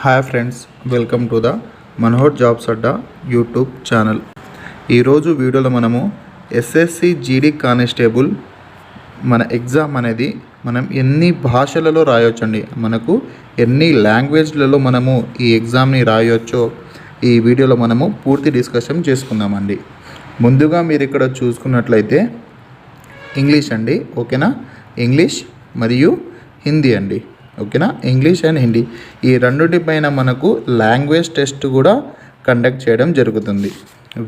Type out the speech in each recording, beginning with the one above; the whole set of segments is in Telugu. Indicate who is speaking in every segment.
Speaker 1: Hi friends, welcome to the Manohar jobs Adda YouTube channel. ఈరోజు వీడియోలో మనము ఎస్ఎస్సి జీడీ కానిస్టేబుల్ మన ఎగ్జామ్ అనేది మనం ఎన్ని భాషలలో రాయొచ్చండి, మనకు ఎన్ని లాంగ్వేజ్లలో మనము ఈ ఎగ్జామ్ని రాయొచ్చో ఈ వీడియోలో మనము పూర్తి డిస్కషన్ చేసుకుందామండి. ముందుగా మీరు ఇక్కడ చూసుకున్నట్లయితే ఇంగ్లీష్ అండి, ఓకేనా. ఇంగ్లీష్ మరియు హిందీ అండి, ఓకేనా. ఇంగ్లీష్ అండ్ హిందీ ఈ రెండింటిపైన మనకు లాంగ్వేజ్ టెస్ట్ కూడా కండక్ట్ చేయడం జరుగుతుంది.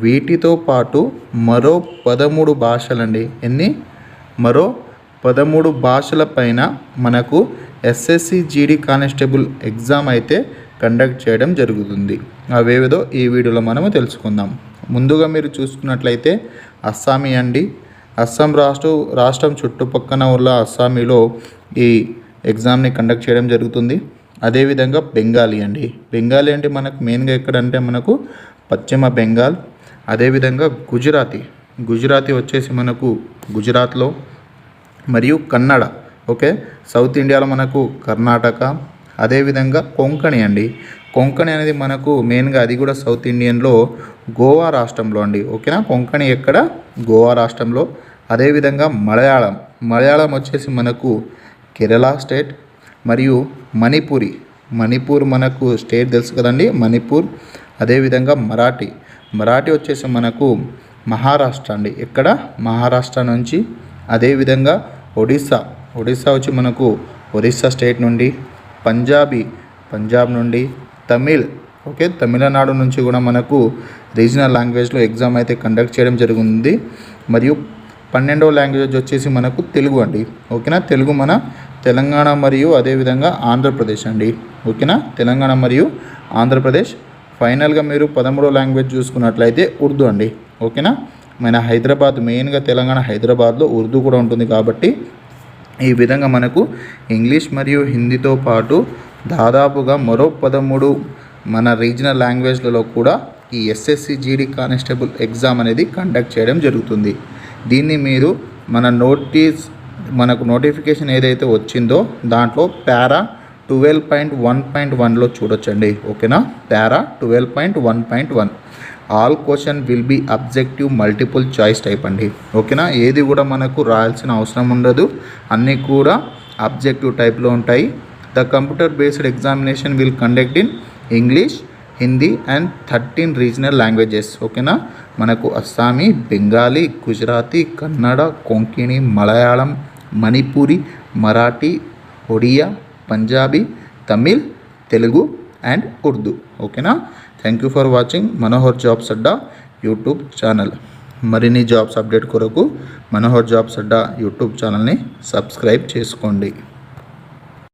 Speaker 1: వీటితో పాటు మరో 13 భాషలండి, మరో 13 భాషల పైన మనకు ఎస్ఎస్సి జీడీ కానిస్టేబుల్ ఎగ్జామ్ అయితే కండక్ట్ చేయడం జరుగుతుంది. అవేవిధో ఈ వీడియోలో మనము తెలుసుకుందాం. ముందుగా మీరు చూసుకున్నట్లయితే అస్సామీ అండి. అస్సాం రాష్ట్రం చుట్టుపక్కన ఉన్న అస్సామీలో ఈ ఎగ్జామ్ని కండక్ట్ చేయడం జరుగుతుంది. అదేవిధంగా బెంగాలీ అండి. బెంగాలీ అంటే మనకు మెయిన్గా ఎక్కడంటే మనకు పశ్చిమ బెంగాల్. అదేవిధంగా గుజరాతీ వచ్చేసి మనకు గుజరాత్లో, మరియు కన్నడ, ఓకే, సౌత్ ఇండియాలో మనకు కర్ణాటక. అదేవిధంగా కొంకణి అండి. కొంకణి అనేది మనకు మెయిన్గా అది కూడా సౌత్ ఇండియన్లో గోవా రాష్ట్రంలో అండి, ఓకేనా. కొంకణి ఎక్కడ? గోవా రాష్ట్రంలో. అదేవిధంగా మలయాళం వచ్చేసి మనకు కేరళ స్టేట్, మరియు మణిపూర్ మనకు స్టేట్ తెలుసు కదండి, మణిపూర్. అదేవిధంగా మరాఠీ వచ్చేసి మనకు మహారాష్ట్ర అండి, ఎక్కడ? మహారాష్ట్ర నుంచి. అదేవిధంగా ఒడిస్సా వచ్చి మనకు ఒరిస్సా స్టేట్ నుండి. పంజాబ్ నుండి. ఓకే, తమిళనాడు నుంచి కూడా మనకు రీజనల్ లాంగ్వేజ్లో ఎగ్జామ్ అయితే కండక్ట్ చేయడం జరుగుతుంది. మరియు 12వ లాంగ్వేజ్ వచ్చేసి మనకు తెలుగు అండి, ఓకేనా. తెలుగు మన తెలంగాణ మరియు అదేవిధంగా ఆంధ్రప్రదేశ్ అండి, ఓకేనా. తెలంగాణ మరియు ఆంధ్రప్రదేశ్. ఫైనల్గా మీరు 13వ లాంగ్వేజ్ చూసుకున్నట్లయితే ఉర్దూ అండి, ఓకేనా. మన హైదరాబాద్, మెయిన్గా తెలంగాణ హైదరాబాద్లో ఉర్దూ కూడా ఉంటుంది. కాబట్టి ఈ విధంగా మనకు ఇంగ్లీష్ మరియు హిందీతో పాటు దాదాపుగా మరో 13 మన రీజనల్ లాంగ్వేజ్లలో కూడా ఈ ఎస్ఎస్సి జీడీ కానిస్టేబుల్ ఎగ్జామ్ అనేది కండక్ట్ చేయడం జరుగుతుంది. దీన్ని మీరు మనకు నోటిఫికేషన్ ఏదైతే వచ్చిందో దాంట్లో పారా 12.1.1లో చూడొచ్చండి, ఓకేనా. Para 12.1.1 all question will be objective multiple choice type అండి, ఓకేనా. ఏది కూడా మనకు రాయాల్సిన అవసరం ఉండదు, అన్నీ కూడా అబ్జెక్టివ్ టైప్లో ఉంటాయి. The computer based examination will conduct in English, Hindi and 13 regional languages, ఓకేనా. మనకు అస్సామీ, బెంగాలీ, గుజరాతీ, కన్నడ, కొంకణి, మలయాళం, మణిపూరి, మరాఠీ, ఒడియా, పంజాబీ, తమిళ్, తెలుగు అండ్ ఉర్దూ, ఓకేనా. Thank you for watching Manohar jobs Adda YouTube channel. మరిన్ని జాబ్స్ అప్డేట్ కొరకు మనోహర్ జాబ్స్ అడ్డా యూట్యూబ్ ఛానల్ని సబ్స్క్రైబ్ చేసుకోండి.